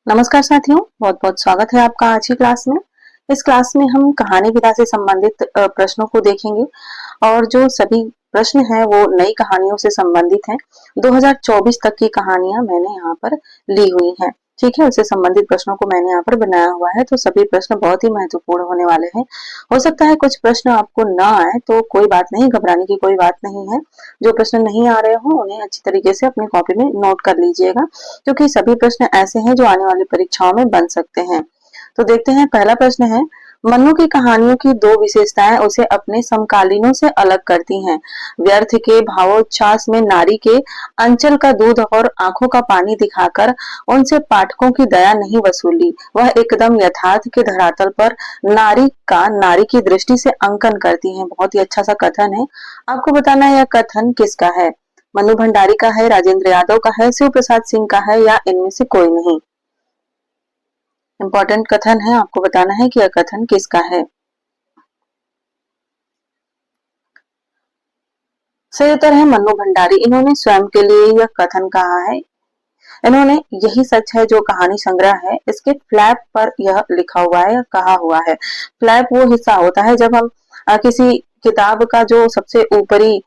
नमस्कार साथियों, बहुत बहुत स्वागत है आपका आज की क्लास में। इस क्लास में हम कहानी विधा से संबंधित प्रश्नों को देखेंगे और जो सभी प्रश्न हैं वो नई कहानियों से संबंधित हैं। 2024 तक की कहानियां मैंने यहाँ पर ली हुई हैं, ठीक है। उससे संबंधित प्रश्नों को मैंने यहाँ पर बनाया हुआ है, तो सभी प्रश्न बहुत ही महत्वपूर्ण होने वाले हैं। हो सकता है कुछ प्रश्न आपको ना आए, तो कोई बात नहीं, घबराने की कोई बात नहीं है। जो प्रश्न नहीं आ रहे हो उन्हें अच्छी तरीके से अपनी कॉपी में नोट कर लीजिएगा, क्योंकि सभी प्रश्न ऐसे हैं जो आने वाली परीक्षाओं में बन सकते हैं। तो देखते हैं, पहला प्रश्न है, मन्नू की कहानियों की दो विशेषताएं उसे अपने समकालीनों से अलग करती हैं। व्यर्थ के भावोच्छ्वास में नारी के अंचल का दूध और आंखों का पानी दिखाकर उनसे पाठकों की दया नहीं वसूली, वह एकदम यथार्थ के धरातल पर नारी की दृष्टि से अंकन करती हैं। बहुत ही अच्छा सा कथन है। आपको बताना है यह कथन किसका है। मन्नू भंडारी का है, राजेंद्र यादव का है, शिव प्रसाद सिंह का है, या इनमें से कोई नहीं। इंपॉर्टेंट कथन है, आपको बताना है कि यह कथन किसका है। सही उत्तर है मन्नू भंडारी। इन्होंने स्वयं के लिए यह कथन कहा है। इन्होंने यही सच है जो कहानी संग्रह है, इसके फ्लैप पर यह लिखा हुआ है, कहा हुआ है। फ्लैप वो हिस्सा होता है जब हम किसी किताब का जो सबसे ऊपरी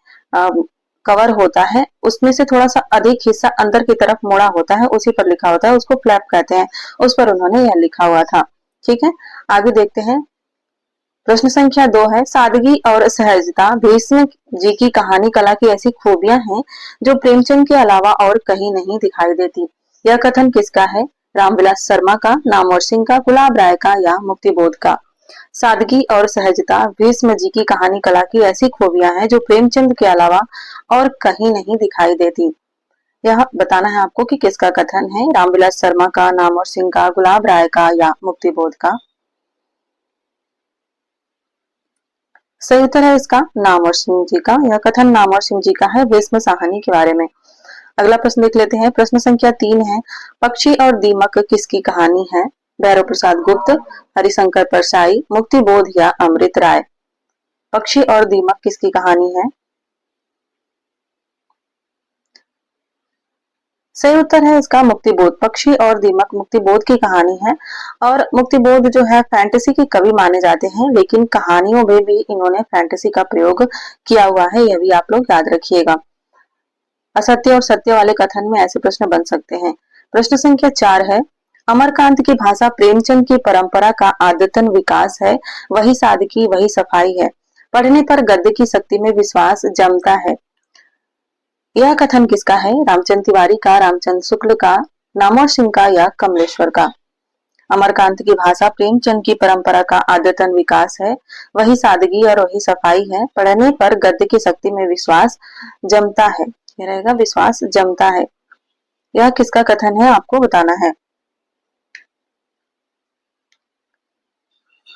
कवर होता है उसमें से थोड़ा सा अधिक हिस्सा अंदर की तरफ मुड़ा होता है, उसी पर लिखा होता है, उसको फ्लैप कहते हैं। उस पर उन्होंने यह लिखा हुआ था। ठीक है, आगे देखते हैं। प्रश्न संख्या 2 है, सादगी और सहजता भीष्म जी की कहानी कला की ऐसी खूबियां हैं जो प्रेमचंद के अलावा और कहीं नहीं दिखाई देती। यह कथन किसका है। रामविलास शर्मा का, नामवर सिंह का, गुलाब राय का, या मुक्तिबोध का। सादगी और सहजता भीष्म जी की कहानी कला की ऐसी खूबियां हैं जो प्रेमचंद के अलावा और कहीं नहीं दिखाई देती। यह बताना है आपको कि किसका कथन है। रामविलास शर्मा का, नामवर सिंह का, गुलाब राय का, या मुक्तिबोध का। सही उत्तर है इसका नामवर सिंह जी का। यह कथन नामवर सिंह जी का है भीष्म साहनी के बारे में। अगला प्रश्न देख लेते हैं। प्रश्न संख्या 3 है, पक्षी और दीमक किसकी कहानी है। भैरव प्रसाद गुप्त, हरिशंकर परसाई, मुक्तिबोध, या अमृत राय। पक्षी और दीमक किसकी कहानी है। सही उत्तर है इसका मुक्तिबोध। पक्षी और दीमक मुक्तिबोध की कहानी है। और मुक्तिबोध जो है फैंटेसी के कवि माने जाते हैं, लेकिन कहानियों में भी इन्होंने फैंटेसी का प्रयोग किया हुआ है, यह भी आप लोग याद रखिएगा। असत्य और सत्य वाले कथन में ऐसे प्रश्न बन सकते हैं। प्रश्न संख्या 4 है, अमरकांत की भाषा प्रेमचंद की परंपरा का आदतन विकास है, वही सादगी वही सफाई है, पढ़ने पर गद्य की शक्ति में विश्वास जमता है। यह कथन किसका है। रामचंद्र तिवारी का, रामचंद्र शुक्ल का, नामवर सिंह का, या कमलेश्वर का। अमरकांत की भाषा प्रेमचंद की परंपरा का आदतन विकास है, वही सादगी और वही सफाई है, पढ़ने पर गद्य की शक्ति में विश्वास जमता है। यह रहेगा विश्वास जमता है। यह किसका कथन है आपको बताना है।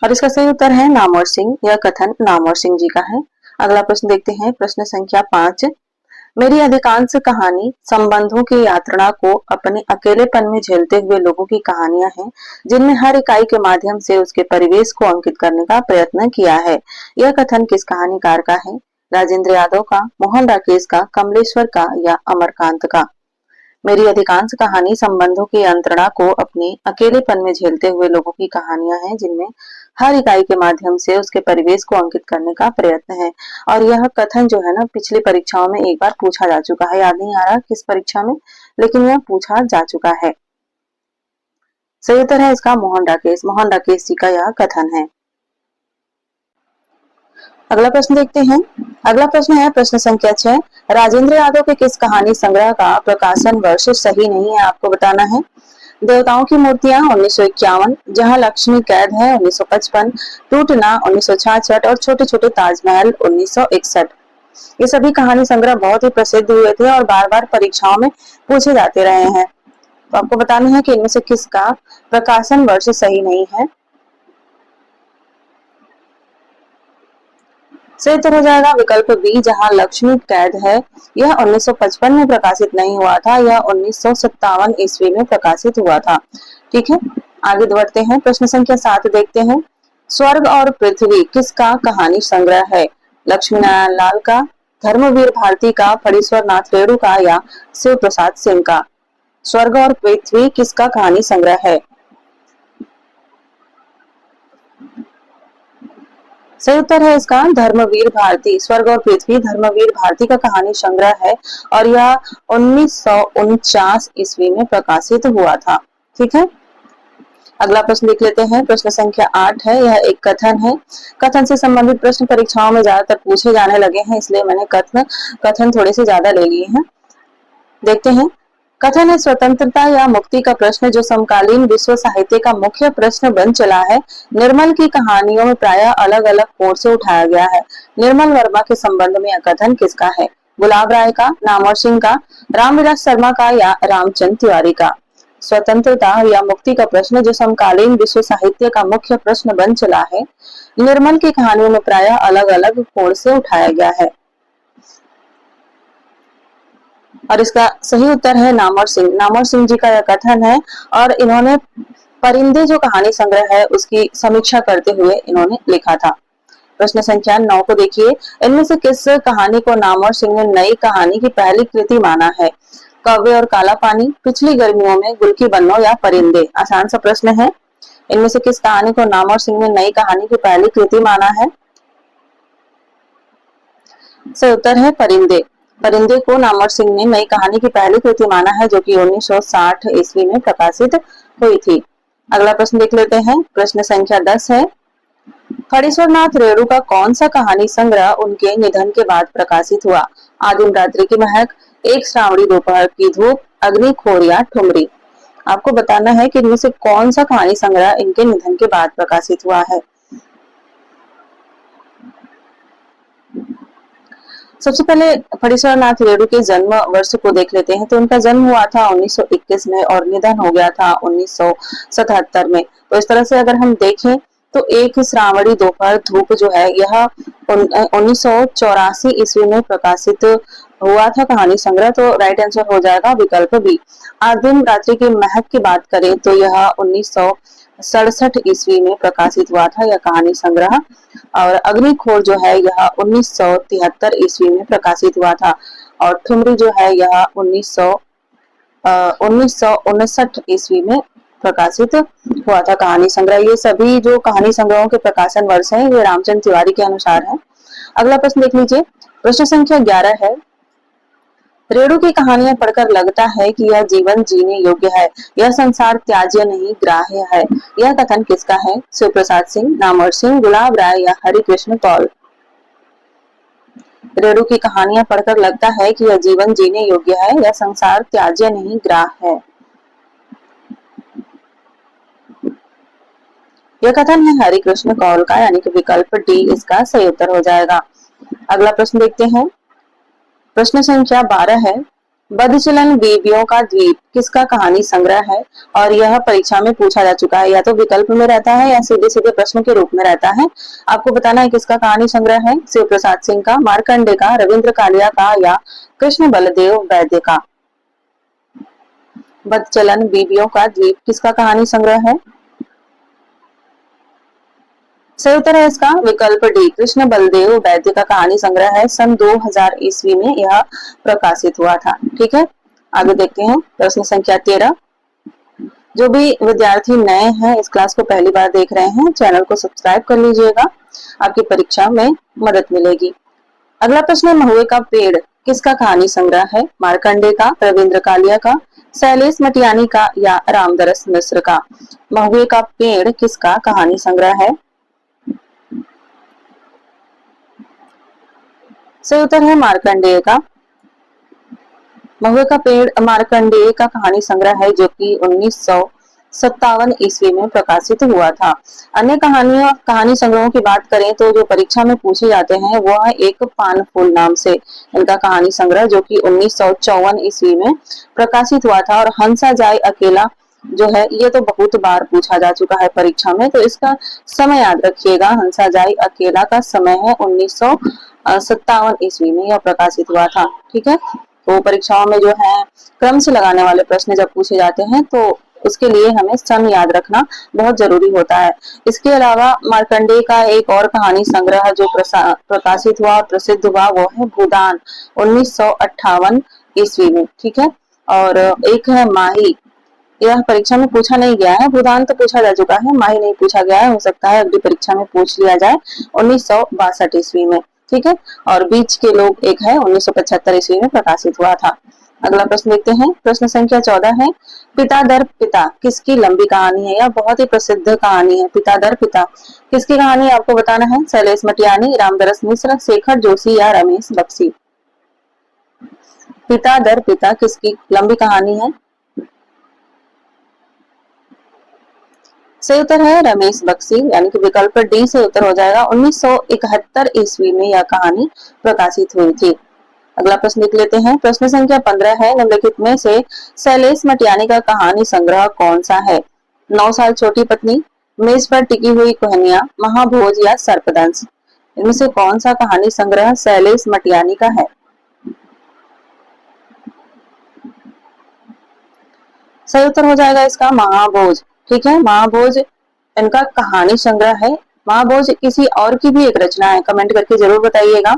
और इसका सही उत्तर है नामवर सिंह। यह कथन नामवर सिंह जी का है। अगला प्रश्न देखते हैं। प्रश्न संख्या 5, मेरी अधिकांश कहानी संबंधों की यात्रा को अपने अकेलेपन में झेलते हुए लोगों की कहानियां हैं, जिनमें हर इकाई के माध्यम से उसके परिवेश को अंकित करने का प्रयत्न किया है। यह कथन किस कहानीकार का है। राजेंद्र यादव का, मोहन राकेश का, कमलेश्वर का, या अमरकांत का। मेरी अधिकांश कहानी संबंधों की यंत्रणा को अपने अकेलेपन में झेलते हुए लोगों की कहानियां हैं, जिनमें हर इकाई के माध्यम से उसके परिवेश को अंकित करने का प्रयत्न है। और यह कथन जो है ना, पिछली परीक्षाओं में एक बार पूछा जा चुका है, याद नहीं आ रहा किस परीक्षा में, लेकिन यह पूछा जा चुका है। सही उत्तर है इसका मोहन राकेश जी का यह कथन है। अगला प्रश्न देखते हैं। अगला प्रश्न है प्रश्न संख्या 6, राजेंद्र यादव के किस कहानी संग्रह का प्रकाशन वर्ष सही नहीं है, आपको बताना है। देवताओं की मूर्तियां 1951, जहां लक्ष्मी कैद है 1955, टूटना 1966 और छोटे छोटे ताजमहल 1961। ये सभी कहानी संग्रह बहुत ही प्रसिद्ध हुए थे और बार बार परीक्षाओं में पूछे जाते रहे हैं। तो आपको बताना है कि इनमें से किसका प्रकाशन वर्ष सही नहीं है। सही उत्तर हो जाएगा विकल्प बी, जहां लक्ष्मी कैद है। यह 1955 में प्रकाशित नहीं हुआ था, यह 1957 ईस्वी में प्रकाशित हुआ था। ठीक है, आगे बढ़ते हैं। प्रश्न संख्या 7 देखते हैं। स्वर्ग और पृथ्वी किसका कहानी संग्रह है। लक्ष्मी नारायण लाल का, धर्मवीर भारती का, फणीश्वर नाथ रेणु का, या शिव प्रसाद सिंह का। स्वर्ग और पृथ्वी किसका कहानी संग्रह है? सही उत्तर है इसका धर्मवीर भारती। स्वर्ग और पृथ्वी धर्मवीर भारती का कहानी संग्रह है और यह 1949 ईस्वी में प्रकाशित हुआ था। ठीक है, अगला प्रश्न देख लेते हैं। प्रश्न संख्या 8 है, यह एक कथन है। कथन से संबंधित प्रश्न परीक्षाओं में ज्यादातर पूछे जाने लगे हैं, इसलिए मैंने कथन थोड़े से ज्यादा ले लिए हैं। देखते हैं। कथन है, स्वतंत्रता या मुक्ति का प्रश्न जो समकालीन विश्व साहित्य का मुख्य प्रश्न बन चला है, निर्मल की कहानियों में प्रायः अलग अलग कोण से उठाया गया है। निर्मल वर्मा के संबंध में यह कथन किसका है? गुलाब राय का, नामवर सिंह का, रामविलास शर्मा का या रामचंद्र तिवारी का? स्वतंत्रता या मुक्ति का प्रश्न जो समकालीन विश्व साहित्य का मुख्य प्रश्न बन चला है, निर्मल की कहानियों में प्रायः अलग अलग कोण से उठाया गया है और इसका सही उत्तर है नामवर सिंह। नामवर सिंह जी का यह कथन है और इन्होंने परिंदे जो कहानी संग्रह है उसकी समीक्षा करते हुए इन्होंने लिखा था। प्रश्न संख्या 9 को देखिए। इनमें से किस कहानी को नामवर सिंह ने नई कहानी की पहली कृति माना है? कौवे और काला पानी, पिछली गर्मियों में, गुल की बन्नो या परिंदे? आसान सा प्रश्न है। इनमें से किस कहानी को नामवर सिंह ने नई कहानी की पहली कृति माना है? सही उत्तर है परिंदे। परिंदे को नामवर सिंह ने नई कहानी की पहली कृति माना है, जो कि 1960 ईस्वी में प्रकाशित हुई थी। अगला प्रश्न देख लेते हैं। प्रश्न संख्या 10 है, फणीश्वर नाथ रेणु का कौन सा कहानी संग्रह उनके निधन के बाद प्रकाशित हुआ? आदिम रात्रि की महक, एक श्रावणी दोपहर की धूप, अग्निखोर या ठुमरी? आपको बताना है कि इनमें से कौन सा कहानी संग्रह इनके निधन के बाद प्रकाशित हुआ है। सबसे पहले फणीश्वर नाथ रेणु के जन्म वर्ष को देख लेते हैं। तो उनका जन्म हुआ था 1921 में और निधन हो गया था 1977 में। तो इस तरह से अगर हम देखें तो एक श्रावणी दोपहर धूप जो है यह 1984 ईस्वी में प्रकाशित हुआ था कहानी संग्रह। तो राइट आंसर हो जाएगा विकल्प बी। आदिम रात्रि की महक की बात करें तो यह 1967 ईस्वी में प्रकाशित हुआ था यह कहानी संग्रह। और अग्निखोर जो है यह 1973 ईस्वी में प्रकाशित हुआ था और ठुमरी जो है यह 1959 ईस्वी में प्रकाशित हुआ था कहानी संग्रह। ये सभी जो कहानी संग्रहों के प्रकाशन वर्ष हैं ये रामचंद्र तिवारी के अनुसार है। अगला प्रश्न देख लीजिए। प्रश्न संख्या 11 है, रेणु की कहानियां पढ़कर लगता है कि यह जीवन जीने योग्य है, यह संसार त्याज्य नहीं ग्राह्य है। यह कथन किसका है? शिव प्रसाद सिंह, नामवर सिंह, गुलाब राय या हरिकृष्ण कौल? रेणु की कहानियां पढ़कर लगता है कि यह जीवन जीने योग्य है, यह संसार त्याज्य नहीं ग्राह्य है। यह कथन है हरिकृष्ण कौल का, यानी कि विकल्प डी इसका सही उत्तर हो जाएगा। अगला प्रश्न देखते हैं। प्रश्न संख्या 12 है, बदचलन बीबियों का द्वीप किसका कहानी संग्रह है? और यह परीक्षा में पूछा जा चुका है, या तो विकल्प में रहता है या सीधे सीधे प्रश्न के रूप में रहता है। आपको बताना है किसका कहानी संग्रह है। शिव प्रसाद सिंह का, मार्कंडे का, रविंद्र कालिया का या कृष्ण बलदेव वैद्य का? बदचलन बीबियों का द्वीप किसका कहानी संग्रह है? सही उत्तर है इसका विकल्प डी, कृष्ण बलदेव वैद्य का कहानी संग्रह है। सन 2000 ईस्वी में यह प्रकाशित हुआ था। ठीक है, आगे देखते हैं। प्रश्न संख्या 13। जो भी विद्यार्थी नए हैं, इस क्लास को पहली बार देख रहे हैं, चैनल को सब्सक्राइब कर लीजिएगा, आपकी परीक्षा में मदद मिलेगी। अगला प्रश्न है, महुए का पेड़ किसका कहानी संग्रह है? मार्कंडे का, रविंद्र कालिया का, शैलेश मटियानी का या रामदरस मिश्र का? महुए का पेड़ किसका कहानी संग्रह है? सही उत्तर है मार्कंडेय का। महुए का पेड़ मार्कंडेय का कहानी संग्रह है, जो कि 1957 ईस्वी में प्रकाशित हुआ था। अन्य कहानी संग्रहों की बात करें तो जो परीक्षा में पूछे जाते हैं वो है एक पान फूल नाम से इनका कहानी संग्रह, जो कि 1954 ईस्वी में प्रकाशित हुआ था। और हंसा जाए अकेला जो है ये तो बहुत बार पूछा जा चुका है परीक्षा में, तो इसका समय याद रखिएगा। हंसा जाए अकेला का समय है 1957 ईस्वी में यह प्रकाशित हुआ था। ठीक है, तो परीक्षाओं में जो है क्रम से लगाने वाले प्रश्न जब पूछे जाते हैं तो उसके लिए हमें सन याद रखना बहुत जरूरी होता है। इसके अलावा मार्कंडेय का एक और कहानी संग्रह जो प्रकाशित हुआ और प्रसिद्ध हुआ वो है भूदान 1958 ईस्वी में। ठीक है, और एक है माही, यह परीक्षा में पूछा नहीं गया है, भूदान तो पूछा जा चुका है, माही नहीं पूछा गया है, हो सकता है अगली परीक्षा में पूछ लिया जाए 1962 ईस्वी में। ठीक है, और बीच के लोग एक है 1975 ईस्वी में प्रकाशित हुआ था। अगला प्रश्न देखते हैं, प्रश्न संख्या 14 है, पिता दर पिता किसकी लंबी कहानी है? यह बहुत ही प्रसिद्ध कहानी है। पिता दर पिता किसकी कहानी आपको बताना है? शैलेश मटियानी, रामदरस मिश्र, शेखर जोशी या रमेश बख्शी? पिता दर पिता किसकी लंबी कहानी है? सही उत्तर है रमेश बख्शी, यानी कि विकल्प डी से उत्तर हो जाएगा। 1971 ईस्वी में यह कहानी प्रकाशित हुई थी। अगला प्रश्न देख लेते हैं, प्रश्न संख्या 15 है, निम्नलिखित में से शैलेश मटियानी का कहानी संग्रह कौन सा है? 9 साल छोटी पत्नी, मेज पर टिकी हुई कहानियां, महाभोज या सर्पदंश? इनमें से कौन सा कहानी संग्रह शैलेश मटियानी का है? सही उत्तर हो जाएगा इसका महाभोज। ठीक है, महाभोज इनका कहानी संग्रह है। महाभोज किसी और की भी एक रचना है, कमेंट करके जरूर बताइएगा।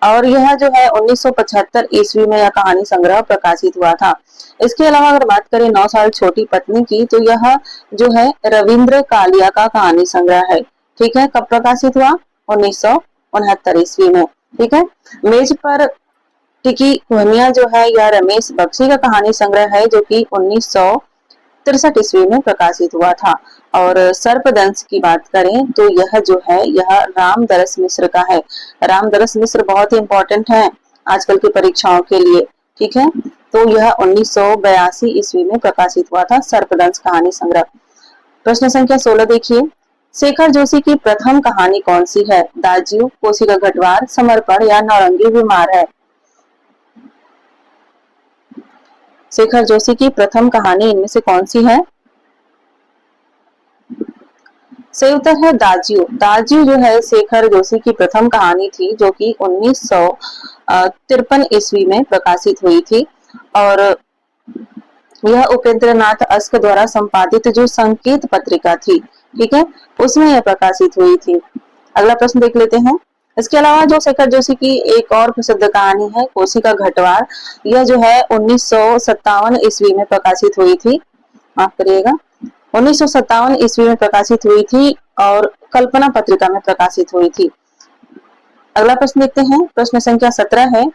और यह जो है 1975 ईस्वी में यह कहानी संग्रह प्रकाशित हुआ था। इसके अलावा अगर बात करें 9 साल छोटी पत्नी की, तो यह जो है रविंद्र कालिया का कहानी संग्रह है। ठीक है, कब प्रकाशित हुआ? 1969 ईस्वी में। ठीक है, मेज पर टिकी कहानियां जो है यह रमेश बख्शी का कहानी संग्रह है, जो कि 1963 ईस्वी में प्रकाशित हुआ था। और सर्पदंश की बात करें तो यह जो है यह रामदरस मिश्र का है। रामदरस मिश्र बहुत ही इंपॉर्टेंट है आजकल की परीक्षाओं के लिए। ठीक है, तो यह 1982 ईस्वी में प्रकाशित हुआ था सर्पदंश कहानी संग्रह। प्रश्न संख्या 16 देखिए, शेखर जोशी की प्रथम कहानी कौन सी है? दाजियो, कोसी का घटवार, समर्पण या नौरंगी बीमार है? शेखर जोशी की प्रथम कहानी इनमें से कौन सी है? सही उत्तर है दाजियो। दाजियो जो है शेखर जोशी की प्रथम कहानी थी, जो कि 1953 ईस्वी में प्रकाशित हुई थी। और यह उपेंद्र नाथ अस्क द्वारा संपादित जो संकेत पत्रिका थी, ठीक है, उसमें यह प्रकाशित हुई थी। अगला प्रश्न देख लेते हैं। इसके अलावा जो शेखर जोशी की एक और प्रसिद्ध कहानी है कोसी का घटवार, यह जो है 1957 ईस्वी में प्रकाशित हुई थी। माफ करिएगा, 1957 ईस्वी में प्रकाशित हुई थी और कल्पना पत्रिका में प्रकाशित हुई थी। अगला प्रश्न देखते हैं, प्रश्न संख्या 17 है,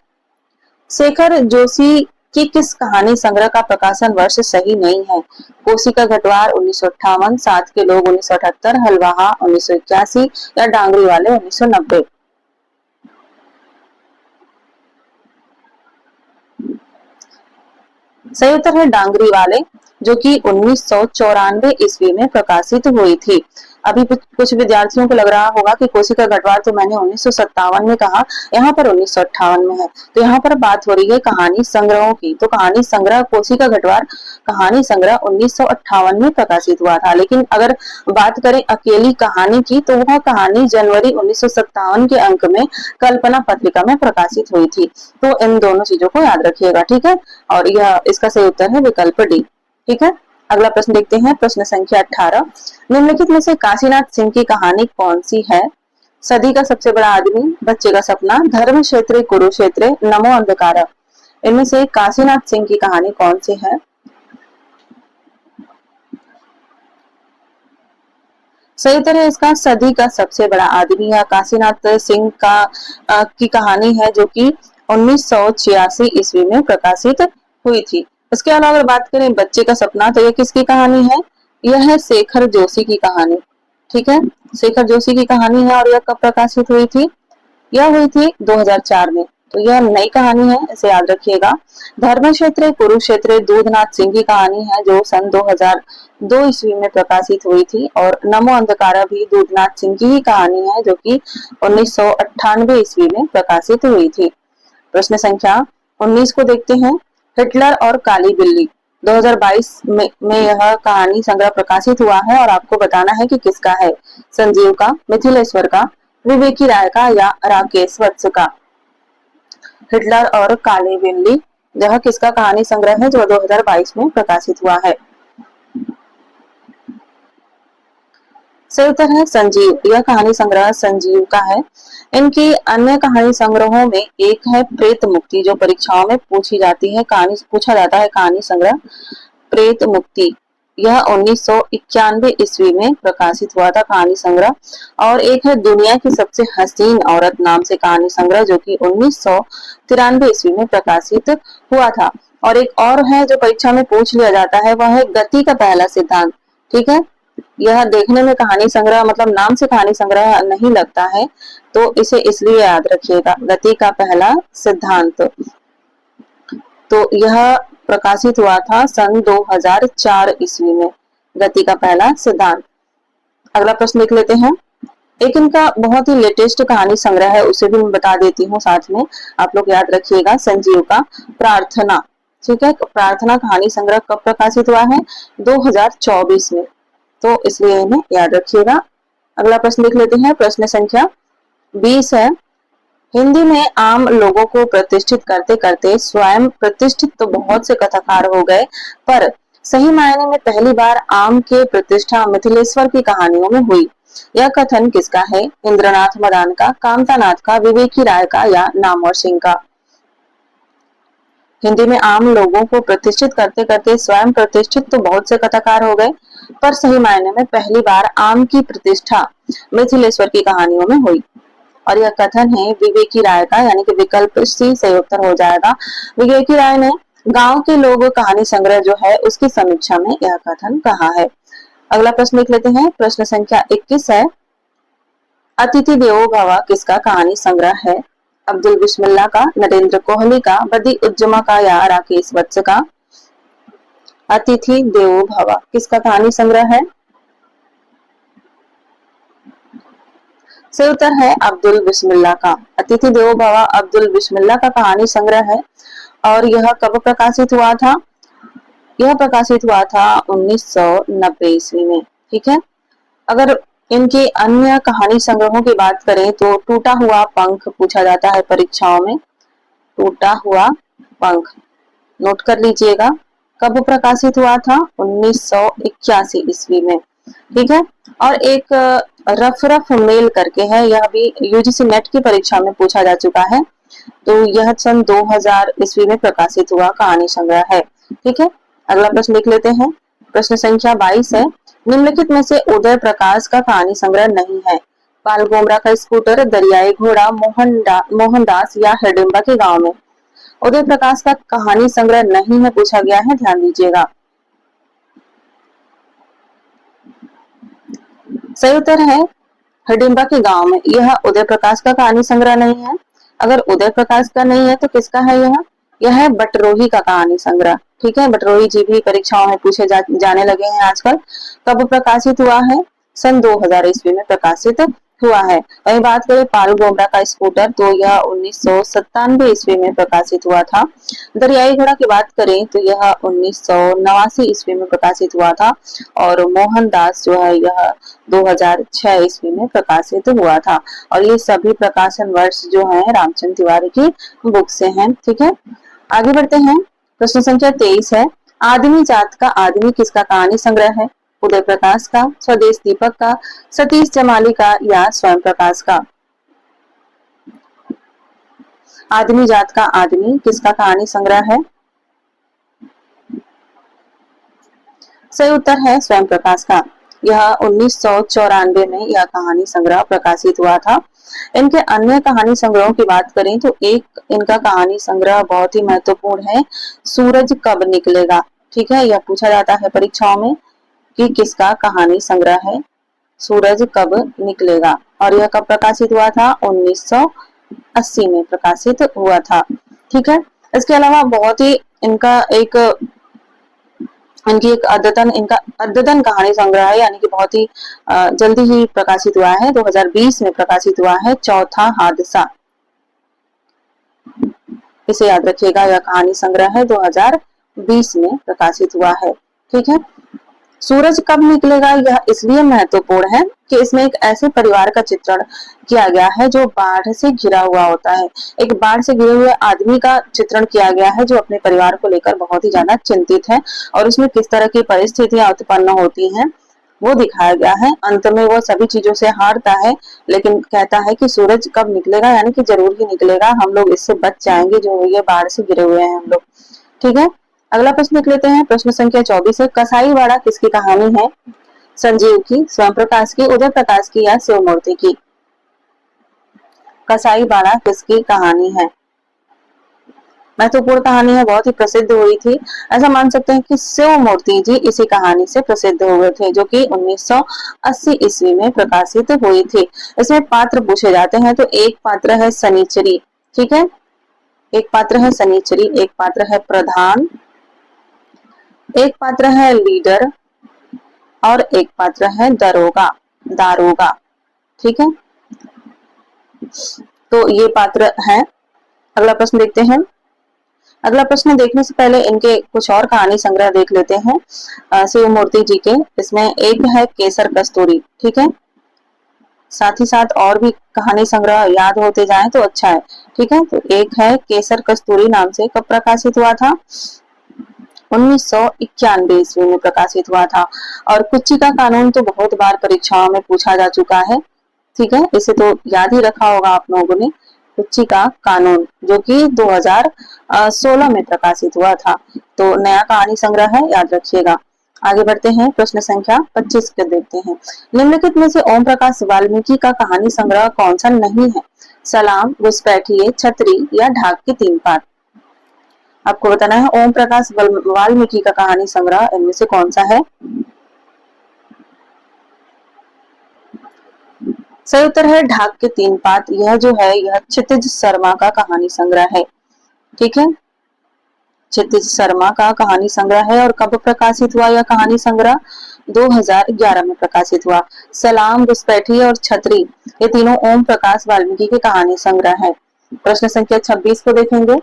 शेखर जोशी की किस कहानी संग्रह का प्रकाशन वर्ष सही नहीं है? कोसी का घटवार 1958, साथ के लोग 1978, हलवाहा 1981 या डांगरी वाले 1990? सही उत्तर है डांगरी वाले, जो कि 1994 ईस्वी में प्रकाशित हुई थी। अभी कुछ विद्यार्थियों को लग रहा होगा कि कोसी का घटवार तो मैंने 1957 में कहा, यहाँ पर 1958 में है। तो यहाँ पर बात हो रही है कहानी संग्रहों की। तो कहानी संग्रह कोसी का घटवार कहानी संग्रह 1958 में प्रकाशित हुआ था। लेकिन अगर बात करें अकेली कहानी की, तो वह कहानी जनवरी 1957 के अंक में कल्पना पत्रिका में प्रकाशित हुई थी। तो इन दोनों चीजों को याद रखिएगा, ठीक है। और यह इसका सही उत्तर है विकल्प डी। ठीक है, अगला प्रश्न देखते हैं, प्रश्न संख्या 18, निम्नलिखित में से काशीनाथ सिंह की कहानी कौन सी है? सदी का सबसे बड़ा आदमी, बच्चे का सपना, धर्म क्षेत्र कुरुक्षेत्र, नमो अंधकार? इनमें से काशीनाथ सिंह की कहानी कौन सी है? सही उत्तर है इसका सदी का सबसे बड़ा आदमी या काशीनाथ सिंह की कहानी है, जो कि 1986 ईस्वी में प्रकाशित हुई थी। इसके अलावा अगर बात करें बच्चे का सपना, तो यह किसकी कहानी है? यह है शेखर जोशी की कहानी। ठीक है, शेखर जोशी की कहानी है और यह कब प्रकाशित हुई थी? यह हुई थी 2004 में। तो यह नई कहानी है, इसे याद रखिएगा। धर्म क्षेत्र कुरुक्षेत्र दूधनाथ सिंह की कहानी है, जो सन 2002 ईस्वी में प्रकाशित हुई थी। और नमो अंधकारा भी दूधनाथ सिंह की ही कहानी है, जो कि 1998 ईस्वी में प्रकाशित हुई थी। प्रश्न संख्या 19 को देखते हैं, हिटलर और काली बिल्ली 2022 में यह कहानी संग्रह प्रकाशित हुआ है और आपको बताना है कि किसका है? संजीव का, मिथिलेश्वर का, विवेकी राय का या राकेश वत्स का? हिटलर और काली बिल्ली यह किसका कहानी संग्रह है जो 2022 में प्रकाशित हुआ है? सही उत्तर है संजीव। यह कहानी संग्रह संजीव का है। इनकी अन्य कहानी संग्रहों में एक है प्रेत मुक्ति, जो परीक्षाओं में पूछा जाता है कहानी संग्रह प्रेत मुक्ति। यह 1991 ईस्वी में प्रकाशित हुआ था कहानी संग्रह। और एक है दुनिया की सबसे हसीन औरत नाम से कहानी संग्रह, जो कि 1993 ईस्वी में प्रकाशित हुआ था। और एक और है जो परीक्षा में पूछ लिया जाता है, वह है गति का पहला सिद्धांत। ठीक है, यह देखने में कहानी संग्रह मतलब नाम से कहानी संग्रह नहीं लगता है, तो इसे इसलिए याद रखिएगा, गति का पहला सिद्धांत। तो यह प्रकाशित हुआ था सन 2004 ईस्वी में, गति का पहला सिद्धांत। अगला प्रश्न लिख लेते हैं। एक इनका बहुत ही लेटेस्ट कहानी संग्रह है, उसे भी मैं बता देती हूँ साथ में, आप लोग याद रखिएगा, संजीव का प्रार्थना। ठीक है, प्रार्थना कहानी संग्रह कब प्रकाशित हुआ है? 2024 में, तो इसलिए इन्हें याद रखिएगा। अगला प्रश्न लिख लेते हैं, प्रश्न संख्या 20 है। हिंदी में आम लोगों को प्रतिष्ठित करते करते स्वयं प्रतिष्ठित तो बहुत से कथाकार हो गए, पर सही मायने में पहली बार आम के प्रतिष्ठा मिथिलेश्वर की कहानियों में हुई। यह कथन किसका है? इंद्रनाथ मदान का, कामतानाथ का, विवेकी राय का या नामवर सिंह का? हिंदी में आम लोगों को प्रतिष्ठित करते करते स्वयं प्रतिष्ठित तो बहुत से कथाकार हो गए, पर सही मायने में पहली बार आम की प्रतिष्ठा मिथिलेश्वर की कहानियों में हुई। और यह कथन है विवेकी राय का, यानी कि विकल्प सी सही उत्तर हो जाएगा। विवेकी राय ने गांव के लोग कहानी संग्रह जो है उसकी समीक्षा में यह कथन कहा है। अगला प्रश्न लिख लेते हैं, प्रश्न संख्या 21 है। अतिथि देवो भव किसका कहानी संग्रह है? अब्दुल बिस्मिल्लाह का, नरेंद्र कोहली का, बदी उज्जमा का या राकेश वत्स का? अतिथि देवो भव किसका कहानी संग्रह है? सही उत्तर है अब्दुल बिस्मिल्लाह का। अतिथि देवो भव अब्दुल बिस्मिल्लाह का कहानी संग्रह है। और यह कब प्रकाशित हुआ था? यह प्रकाशित हुआ था 1990 ईस्वी में। ठीक है, अगर इनके अन्य कहानी संग्रहों की बात करें तो टूटा हुआ पंख पूछा जाता है परीक्षाओं में। टूटा हुआ पंख नोट कर लीजिएगा, कब प्रकाशित हुआ था? 1981 ईस्वी में। ठीक है, और एक रफ मेल करके है, यह भी यूजीसी नेट की परीक्षा में पूछा जा चुका है, तो यह सन 2000 ईस्वी में प्रकाशित हुआ कहानी संग्रह है। ठीक है, अगला प्रश्न लिख लेते हैं, प्रश्न संख्या 22 है। निम्नलिखित में से उदय प्रकाश का कहानी संग्रह नहीं है? पाल गोमरा का स्कूटर, दरियाई घोड़ा, मोहनदास या हिडिंबा के गांव में? उदय प्रकाश का कहानी संग्रह नहीं है पूछा गया है, ध्यान दीजिएगा। सही उत्तर है हिडिंबा के गांव में। यह उदय प्रकाश का कहानी संग्रह नहीं है। अगर उदय प्रकाश का नहीं है तो किसका है? यह है बटरोही का कहानी संग्रह। ठीक है, बटरोही जी भी परीक्षाओं में पूछे जाने लगे हैं आजकल। कब प्रकाशित हुआ है? सन 2000 ईस्वी में प्रकाशित हुआ है। वही बात करें पाल गोमरा का स्कूटर, तो यह 1997 ईस्वी में प्रकाशित हुआ था। दरियाई घोड़ा की बात करें तो यह 1989 ईस्वी में प्रकाशित हुआ था। और मोहनदास जो है यह 2006 ईस्वी में प्रकाशित हुआ था। और ये सभी प्रकाशन वर्ष जो है रामचंद्र तिवारी की बुक से हैं। ठीक है, आगे बढ़ते हैं, प्रश्न संख्या 23 है। आदमी जात का आदमी किसका कहानी संग्रह है? उदय प्रकाश का, स्वदेश दीपक का, सतीश जमाली का या स्वयं प्रकाश का? आदमी जात का आदमी किसका कहानी संग्रह है? सही उत्तर है स्वयं प्रकाश का। यह 1994 में यह कहानी संग्रह प्रकाशित हुआ था। इनके अन्य कहानी संग्रहों की बात करें तो एक इनका कहानी संग्रह बहुत ही महत्वपूर्ण है, सूरज कब निकलेगा। ठीक है, यह पूछा जाता है परीक्षाओं में कि किसका कहानी संग्रह है, सूरज कब निकलेगा। और यह कब प्रकाशित हुआ था? 1980 में प्रकाशित हुआ था। ठीक है, इसके अलावा बहुत ही इनकी एक अद्यतन कहानी संग्रह है, यानी कि बहुत ही जल्दी ही प्रकाशित हुआ है, 2020 में प्रकाशित हुआ है, चौथा हादसा। इसे याद रखिएगा, यह कहानी संग्रह है 2020 में प्रकाशित हुआ है। ठीक है, सूरज कब निकलेगा यह इसलिए महत्वपूर्ण है कि इसमें एक ऐसे परिवार का चित्रण किया गया है जो बाढ़ से घिरा हुआ होता है। एक बाढ़ से घिरे हुए आदमी का चित्रण किया गया है जो अपने परिवार को लेकर बहुत ही ज्यादा चिंतित है, और उसमें किस तरह की परिस्थितियां उत्पन्न होती हैं वो दिखाया गया है। अंत में वो सभी चीजों से हारता है, लेकिन कहता है कि सूरज कब निकलेगा, यानी कि जरूर ही निकलेगा, हम लोग इससे बच जाएंगे, जो ये बाढ़ से गिरे हुए हैं हम लोग। ठीक है, अगला प्रश्न देख लेते हैं। प्रश्न संख्या 24 है, कसाईवाड़ा किसकी कहानी है? संजीव की, स्वयं प्रकाश की, उदय प्रकाश की या शिव मूर्ति की? कसाईवाड़ा किसकी कहानी है? महत्वपूर्ण कहानी है, बहुत ही प्रसिद्ध हुई थी। ऐसा मान सकते हैं कि शिव मूर्ति जी इसी कहानी से प्रसिद्ध हुए थे, जो कि 1980 ईस्वी में प्रकाशित हुई थी। इसमें पात्र पूछे जाते हैं, तो एक पात्र है शनिचरी, ठीक है, एक पात्र है शनिचरी, एक पात्र है प्रधान, एक पात्र है लीडर और एक पात्र है दरोगा, दारोगा। ठीक है, तो ये पात्र हैं। अगला प्रश्न देखते हैं। अगला प्रश्न देखने से पहले इनके कुछ और कहानी संग्रह देख लेते हैं शिव मूर्ति जी के। इसमें एक है केसर कस्तूरी, ठीक है, साथ ही साथ और भी कहानी संग्रह याद होते जाएं तो अच्छा है। ठीक है, तो एक है केसर कस्तूरी नाम से, कब प्रकाशित हुआ था? 1991 ईस्वी में प्रकाशित हुआ था। और कुच्ची का कानून तो बहुत बार परीक्षाओं में पूछा जा चुका है, ठीक है, इसे तो याद ही रखा होगा आप लोगों ने। कुच्ची का कानून जो कि 2016 में प्रकाशित हुआ था। तो नया कहानी संग्रह है, याद रखिएगा। आगे बढ़ते हैं, प्रश्न संख्या 25 को देखते हैं। निम्नलिखित में से ओम प्रकाश वाल्मीकि का कहानी संग्रह कौन सा नहीं है? सलाम, घुसपैठिए, छतरी या ढाक की 3 पात? आपको बताना है ओम प्रकाश वाल्मीकि का कहानी संग्रह इनमें से कौन सा है। सही उत्तर है ढाक के 3 पात। यह जो है यह क्षितिज शर्मा का कहानी संग्रह है। ठीक है, क्षितिज शर्मा का कहानी संग्रह है। और कब प्रकाशित हुआ यह कहानी संग्रह? 2011 में प्रकाशित हुआ। सलाम, घुसपैठी और छतरी ये तीनों ओम प्रकाश वाल्मीकि के कहानी संग्रह है। प्रश्न संख्या 26 को देखेंगे।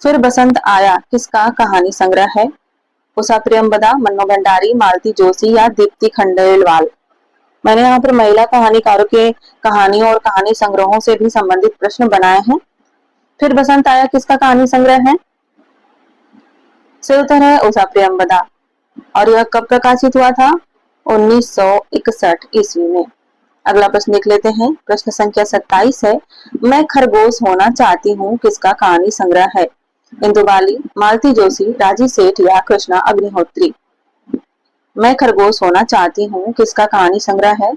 फिर बसंत आया किसका कहानी संग्रह है? उषा प्रियंवदा, मन्नू भंडारी, मालती जोशी या दीप्ति खंडेलवाल? मैंने यहाँ पर महिला कहानीकारों के कहानियों और कहानी संग्रहों से भी संबंधित प्रश्न बनाए हैं। फिर बसंत आया किसका कहानी संग्रह है? सही उत्तर है उषा प्रियंवदा। और यह कब प्रकाशित हुआ था? 1961 ईस्वी में। अगला प्रश्न देख लेते हैं। प्रश्न संख्या 27 है, मैं खरगोश होना चाहती हूँ किसका कहानी संग्रह है? इंदुबाली, मालती जोशी, राजी सेठ या कृष्णा अग्निहोत्री? मैं खरगोश होना चाहती हूँ किसका कहानी संग्रह है?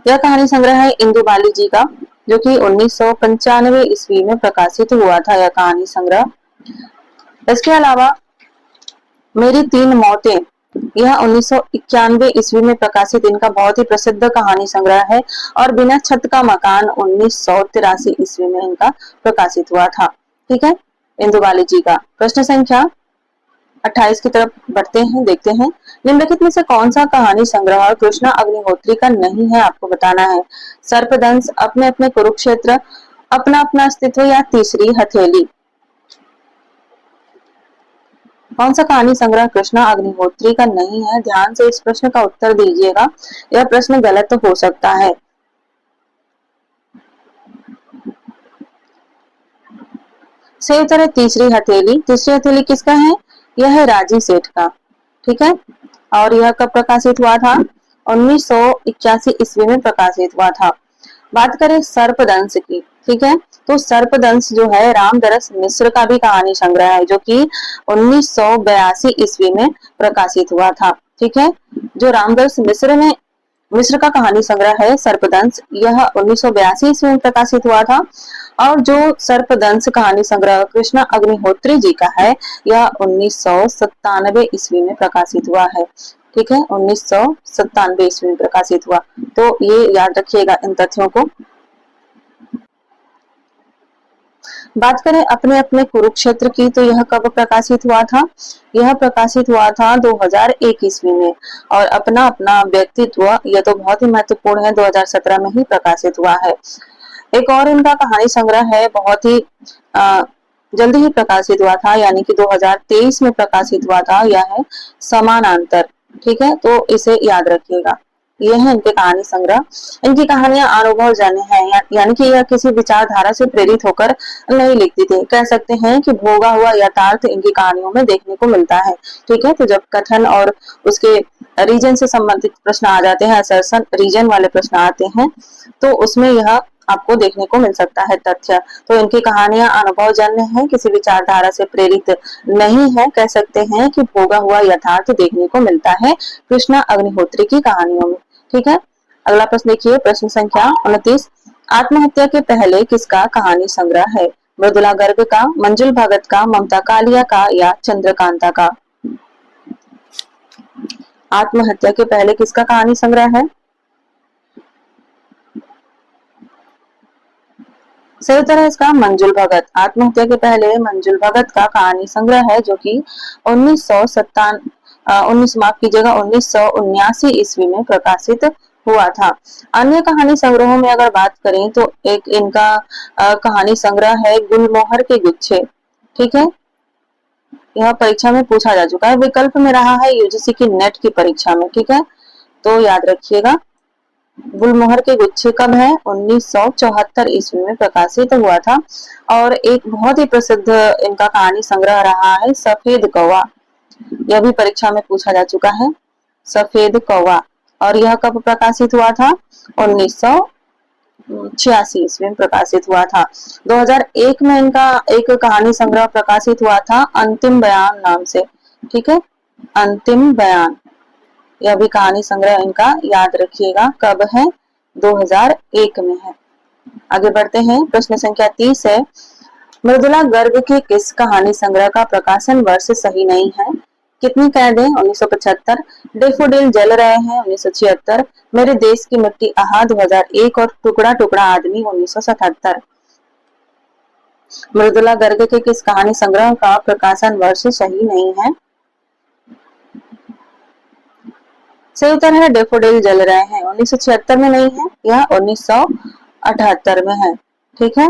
यह कहानी संग्रह है इंदुबाली जी का, जो कि 1995 ईस्वी में प्रकाशित हुआ था यह कहानी संग्रह। इसके अलावा मेरी 3 मौतें, यह 1991 ईस्वी में प्रकाशित इनका बहुत ही प्रसिद्ध कहानी संग्रह है। और बिना छत का मकान 1983 ईस्वी में इनका प्रकाशित हुआ था। ठीक है, इंदुबाली जी का। प्रश्न संख्या 28 की तरफ बढ़ते हैं, देखते हैं। निम्नलिखित में से कौन सा कहानी संग्रह कृष्णा अग्निहोत्री का नहीं है? आपको बताना है। सर्पदंश, अपने अपने कुरुक्षेत्र, अपना अपना अस्तित्व या तीसरी हथेली? कौन सा कहानी संग्रह कृष्णा अग्निहोत्री का नहीं है? ध्यान से इस प्रश्न का उत्तर दीजिएगा, यह प्रश्न गलत हो सकता है। सही उत्तर है तीसरी हथेली। तीसरी हथेली किसका है? यह है राजी सेठ का। ठीक है, और यह कब प्रकाशित हुआ था? 1981 ईस्वी में प्रकाशित हुआ था। बात करें सर्पदंश की, ठीक है, तो सर्पदंश जो है रामदरस मिश्र का भी कहानी संग्रह है, जो कि 1982 ईस्वी में प्रकाशित हुआ था। ठीक है, जो रामदरस मिश्र का कहानी संग्रह है सर्पदंश, यह 1982 ईस्वी में प्रकाशित हुआ था। और जो सर्पदंश कहानी संग्रह कृष्णा अग्निहोत्री जी का है, यह 1997 ईस्वी में प्रकाशित हुआ है। ठीक है, 1997 ईस्वी में प्रकाशित हुआ। तो ये याद रखिएगा इन तथ्यों को। बात करें अपने अपने कुरुक्षेत्र की, तो यह कब प्रकाशित हुआ था? यह प्रकाशित हुआ था 2001 ईस्वी में। और अपना अपना व्यक्तित्व, यह तो बहुत ही महत्वपूर्ण है, 2017 में ही प्रकाशित हुआ है। एक और इनका कहानी संग्रह है, बहुत ही जल्दी ही प्रकाशित हुआ था, यानी कि 2023 में प्रकाशित हुआ था, यह है समानांतर। ठीक है, तो इसे याद रखिएगा। ये है इनके कहानी संग्रह। इनकी कहानियां अनुभव जन्य है, यानी कि यह किसी विचारधारा से प्रेरित होकर नहीं लिखती थी। कह सकते हैं कि भोगा हुआ यथार्थ इनकी कहानियों में देखने को मिलता है। ठीक है, तो जब कथन और उसके रीजन से संबंधित प्रश्न आ जाते हैं, असर्शन रीजन वाले प्रश्न आते हैं, तो उसमें यह आपको देखने को मिल सकता है तथ्य। तो इनकी कहानियां अनुभवजन्य है, किसी विचारधारा से प्रेरित नहीं है। कह सकते हैं कि भोगा हुआ यथार्थ देखने को मिलता है कृष्णा अग्निहोत्री की कहानियों में। ठीक है, अगला प्रश्न देखिए, प्रश्न संख्या 29। आत्महत्या के पहले किसका कहानी संग्रह है? मृदुला गर्ग का, मंजुल भगत का, ममता कालिया का या चंद्रकांता का? आत्महत्या के पहले किसका कहानी संग्रह है? सही उत्तर है इसका मंजुल भगत। आत्महत्या के पहले मंजुल भगत का कहानी संग्रह है, जो कि 1979 ईस्वी में प्रकाशित हुआ था। अन्य कहानी संग्रहों में अगर बात करें तो एक इनका कहानी संग्रह है गुलमोहर के गुच्छे। ठीक है, यह परीक्षा में पूछा जा चुका है, विकल्प में रहा है यूजीसी की नेट की परीक्षा में। ठीक है, तो याद रखिएगा। गुलमोहर के गुच्छे कब है? 1974 ईस्वी में प्रकाशित हुआ था। और एक बहुत ही प्रसिद्ध इनका कहानी संग्रह रहा है सफेद कौवा। यह भी परीक्षा में पूछा जा चुका है, सफेद कौवा। और यह कब प्रकाशित हुआ था? 1986 ईस्वी में प्रकाशित हुआ था। 2001 में इनका एक कहानी संग्रह प्रकाशित हुआ था अंतिम बयान नाम से। ठीक है, अंतिम बयान, यह भी कहानी संग्रह इनका याद रखिएगा कब है? 2001 में है। आगे बढ़ते हैं, प्रश्न संख्या 30 है। मृदुला गर्ग के किस कहानी संग्रह का प्रकाशन वर्ष सही नहीं है? कितनी कैदें 1975, डेफोडिल जल रहे हैं 1976, मेरे देश की मिट्टी आहा 2001 और टुकड़ा टुकड़ा आदमी 1977। मृदुला गर्ग के किस कहानी संग्रह का प्रकाशन वर्ष सही नहीं है? सही उत्तर है डेफोडिल जल रहे हैं। 1976 में नहीं है, यह 1978 में है। ठीक है,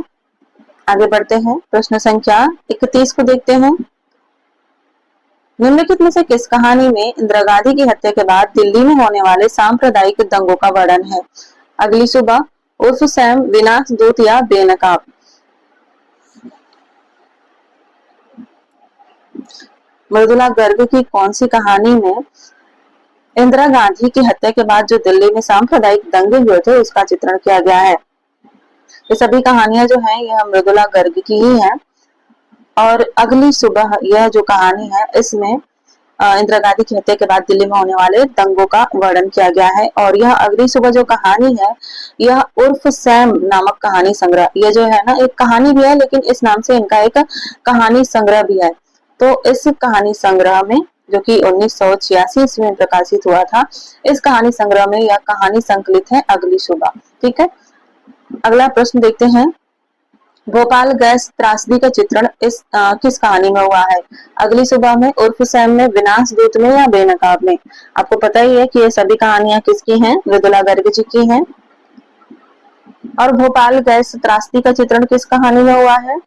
आगे बढ़ते हैं, प्रश्न संख्या 31 को देखते हैं। निम्नलिखित में से किस कहानी में इंदिरा गांधी की हत्या के बाद दिल्ली में होने वाले सांप्रदायिक दंगों का वर्णन है? अगली सुबह, उर्फ सैम, विनाश दूत या बेनकाब? मृदुला गर्ग की कौन सी कहानी में इंदिरा गांधी की हत्या के बाद जो दिल्ली में सांप्रदायिक दंगे हुए थे उसका चित्रण किया गया है? ये सभी कहानियां जो हैं यह मृदुला गर्ग की ही हैं। और अगली सुबह, यह जो कहानी है इसमें इंदिरा गांधी की हत्या के बाद दिल्ली में होने वाले दंगों का वर्णन किया गया है। और यह अगली सुबह जो कहानी है यह उर्फ सैम नामक कहानी संग्रह, यह जो है ना एक कहानी भी है, लेकिन इस नाम से इनका एक कहानी संग्रह भी है। तो इस कहानी संग्रह में, जो कि 1986 ईस्वी में प्रकाशित हुआ था, इस कहानी संग्रह में यह कहानी संकलित है अगली सुबह। ठीक है, अगला प्रश्न देखते हैं। भोपाल गैस त्रासदी का चित्रण किस कहानी में हुआ है? अगली सुबह में, उर्फ सैम में, विनाश दूत में या बेनकाब में? आपको पता ही है कि ये सभी कहानियां किसकी हैं? मृदुला गर्ग जी की हैं। और भोपाल गैस त्रासदी का चित्रण किस कहानी में हुआ है?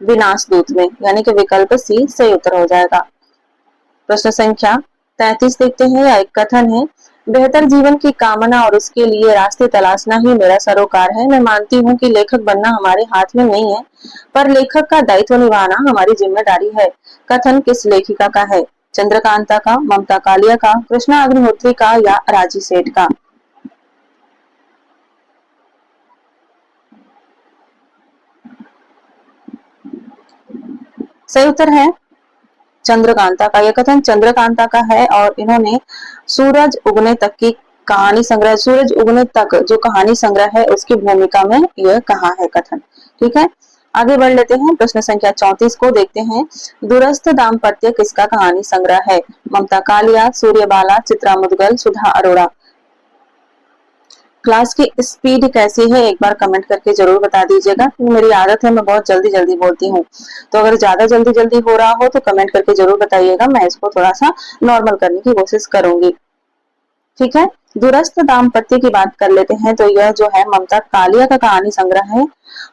विनाश दूत में, यानी कि विकल्प सी सही उत्तर हो जाएगा। प्रश्न संख्या 33 देखते हैं, या एक कथन है, बेहतर जीवन की कामना और उसके लिए रास्ते तलाशना ही मेरा सरोकार है। मैं मानती हूँ कि लेखक बनना हमारे हाथ में नहीं है, पर लेखक का दायित्व निभाना हमारी जिम्मेदारी है। कथन किस लेखिका का है? चंद्रकांता का, ममता कालिया का, कृष्णा अग्निहोत्री का या राजी सेठ का? सही उत्तर है चंद्रकांता का। यह कथन चंद्रकांता का है और इन्होंने सूरज उगने तक की कहानी संग्रह, सूरज उगने तक जो कहानी संग्रह है उसकी भूमिका में यह कहा है कथन। ठीक है, आगे बढ़ लेते हैं, प्रश्न संख्या 34 को देखते हैं। दूरस्थ दाम्पत्य किसका कहानी संग्रह है? ममता कालिया, सूर्यबाला, चित्रा मुदगल, सुधा अरोड़ा? क्लास की स्पीड कैसी है एक बार कमेंट करके जरूर बता दीजिएगा, क्योंकि मेरी आदत है मैं बहुत जल्दी जल्दी बोलती हूँ। तो अगर ज्यादा जल्दी जल्दी हो रहा हो तो कमेंट करके जरूर बताइएगा, मैं इसको थोड़ा सा नॉर्मल करने की कोशिश करूंगी। ठीक है, दूरस्थ दाम्पत्य की बात कर लेते हैं तो यह जो है ममता कालिया का कहानी संग्रह है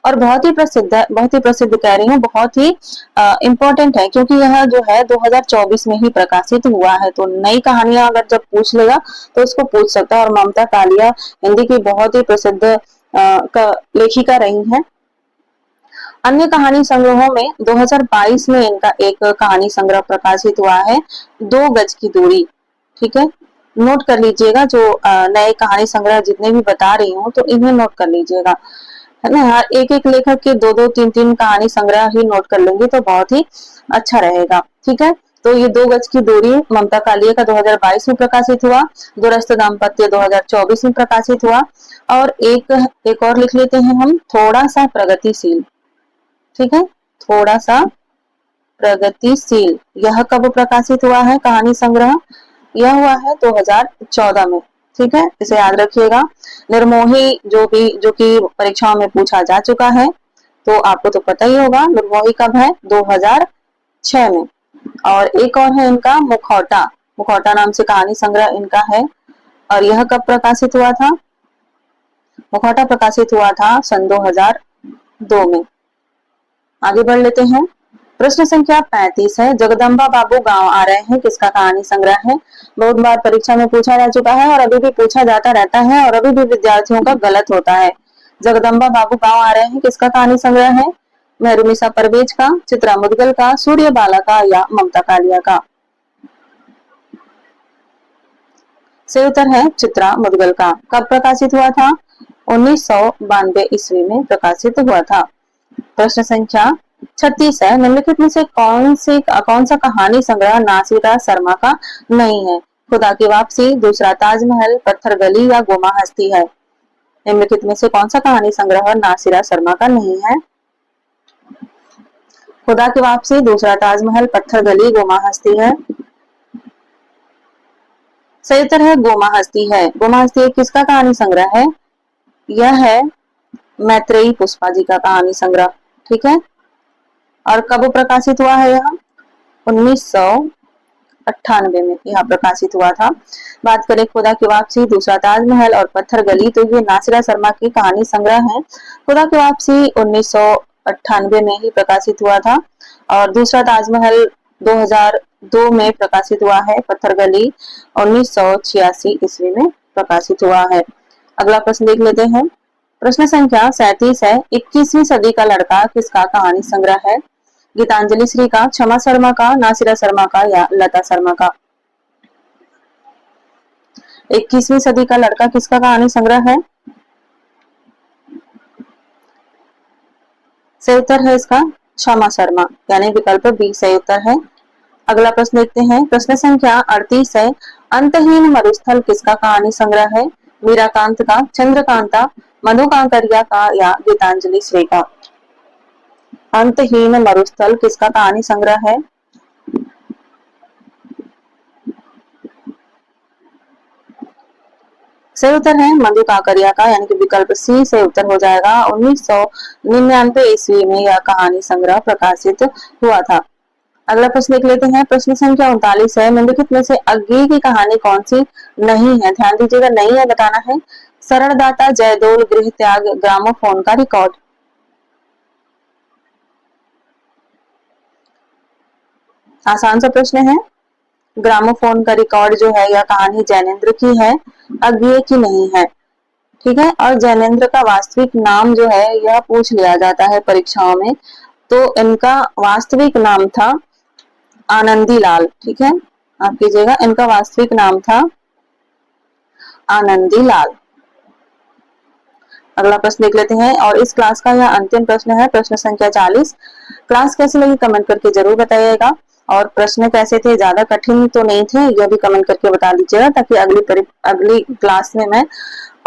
और बहुत ही प्रसिद्ध है, बहुत ही प्रसिद्ध कह रही हूँ, बहुत ही इम्पोर्टेंट है क्योंकि यह जो है 2024 में ही प्रकाशित हुआ है। तो नई कहानियां अगर जब पूछ लेगा तो उसको पूछ सकता है और ममता कालिया हिंदी की बहुत ही प्रसिद्ध लेखिका रही है। अन्य कहानी संग्रहों में 2022 में इनका एक कहानी संग्रह प्रकाशित हुआ है, 2 गज की दूरी। ठीक है, नोट कर लीजिएगा, जो नए कहानी संग्रह जितने भी बता रही हूँ तो इन्हें नोट कर लीजिएगा, है ना। हर एक एक लेखक के 2-2 3-3 कहानी संग्रह ही नोट कर लेंगे तो बहुत ही अच्छा रहेगा। ठीक है, तो ये 2 गज की दूरी ममता कालिया का 2022 में प्रकाशित हुआ, दूरस्थ दाम्पत्य 2024 में प्रकाशित हुआ और एक और लिख लेते हैं हम, थोड़ा सा प्रगतिशील। ठीक है, थोड़ा सा प्रगतिशील, यह कब प्रकाशित हुआ है कहानी संग्रह? यह हुआ है 2014 में। ठीक है, इसे याद रखिएगा। निर्मोही जो कि परीक्षाओं में पूछा जा चुका है, तो आपको तो पता ही होगा निर्मोही कब है, 2006 में। और एक और है इनका मुखौटा, मुखौटा नाम से कहानी संग्रह इनका है और यह कब प्रकाशित हुआ था? मुखौटा प्रकाशित हुआ था सन 2002 में। आगे बढ़ लेते हैं। प्रश्न संख्या 35 है, जगदम्बा बाबू गांव आ रहे हैं किसका कहानी संग्रह है? बहुत बार परीक्षा में पूछा जा चुका है और अभी भी पूछा जाता रहता है और अभी भी विद्यार्थियों का गलत होता है। जगदम्बा बाबू गांव आ रहे हैं किसका कहानी संग्रह है? मेहरुनिसा परवेज का, चित्रा मुदगल का, सूर्यबाला का या ममता कालिया का? सही उत्तर है चित्रा मुदगल का। कब प्रकाशित हुआ था? 1992 ईस्वी में प्रकाशित हुआ था। प्रश्न संख्या 36 है, निम्नलिखित में से कौन सा कहानी संग्रह नासिरा शर्मा का नहीं है? खुदा की वापसी, दूसरा ताजमहल, पत्थर गली या गोमा हस्ती है? निम्नलिखित में से कौन सा कहानी संग्रह नासिरा शर्मा का नहीं है? खुदा की वापसी, दूसरा ताजमहल, पत्थर गली, गोमा हस्ती है? सही उत्तर है गोमा हस्ती है। गोमा हस्ती किसका कहानी संग्रह है? यह है मैत्रेयी पुष्पा जी का कहानी संग्रह। ठीक है, और कब प्रकाशित हुआ है यह? 1998 में यह प्रकाशित हुआ था। बात करें खुदा की वापसी, दूसरा ताजमहल और पत्थर गली, तो ये नासिरा शर्मा की कहानी संग्रह है। खुदा की वापसी 1998 में ही प्रकाशित हुआ था और दूसरा ताजमहल 2002 में प्रकाशित हुआ है। पत्थर गली 1986 ईस्वी में प्रकाशित हुआ है। अगला प्रश्न देख लेते हैं। प्रश्न संख्या 37 है, 21वीं सदी का लड़का किसका कहानी संग्रह है? गीतांजलि श्री का, क्षमा शर्मा का, नासिरा शर्मा का या लता शर्मा का? 21वीं सदी का लड़का किसका कहानी संग्रह है? सही उत्तर है इसका क्षमा शर्मा, यानी विकल्प बी सही उत्तर है। अगला प्रश्न देखते हैं। प्रश्न संख्या 38 है, अंतहीन मरुस्थल किसका कहानी संग्रह है? मीराकांत का, चंद्रकांता, मधु कांकरिया का या गीतांजलि श्री का? अंतहीन मरुस्थल किसका कहानी संग्रह है? सही उत्तर है मधु काकरिया का, यानी कि विकल्प सी से उत्तर हो जाएगा। 1999 ईस्वी में यह कहानी संग्रह प्रकाशित हुआ था। अगला प्रश्न देख लेते हैं। प्रश्न संख्या 39 है, निम्नलिखित में से अज्ञे की कहानी कौन सी नहीं है? ध्यान दीजिएगा, नहीं है बताना है। शरणदाता, जयदोल, गृह त्याग, ग्रामोफोन का रिकॉर्ड? आसान सा प्रश्न है। ग्रामोफोन का रिकॉर्ड जो है यह कहानी जैनेन्द्र की है, अज्ञे की नहीं है। ठीक है, और जैनेन्द्र का वास्तविक नाम जो है यह पूछ लिया जाता है परीक्षाओं में, तो इनका वास्तविक नाम था आनंदी लाल। ठीक है, आप कीजिएगा, इनका वास्तविक नाम था आनंदी लाल। अगला प्रश्न देख लेते हैं और इस क्लास का यह अंतिम प्रश्न है, प्रश्न संख्या 40। क्लास कैसी लगी कमेंट करके जरूर बताइएगा और प्रश्न कैसे थे, ज्यादा कठिन तो नहीं थे, यह भी कमेंट करके बता दीजिएगा ताकि अगली क्लास में मैं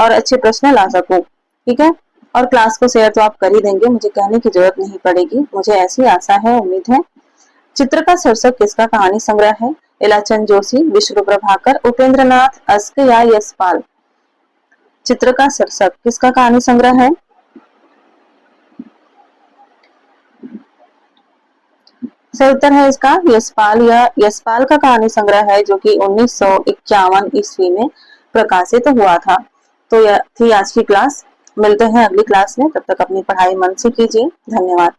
और अच्छे प्रश्न ला सकूं। ठीक है, और क्लास को शेयर तो आप कर ही देंगे, मुझे कहने की जरूरत नहीं पड़ेगी, मुझे ऐसी आशा है, उम्मीद है। चित्र का शीर्षक किसका कहानी संग्रह है? इलाचंद जोशी, विष्णु प्रभाकर, उपेंद्र नाथ, अस्क या यशपाल? चित्र का शीर्षक किसका कहानी संग्रह है? सही उत्तर है इसका यशपाल, या यशपाल का कहानी संग्रह है जो कि 1951 ईस्वी में प्रकाशित हुआ था। तो यह थी आज की क्लास। मिलते हैं अगली क्लास में, तब तक अपनी पढ़ाई मन से कीजिए। धन्यवाद।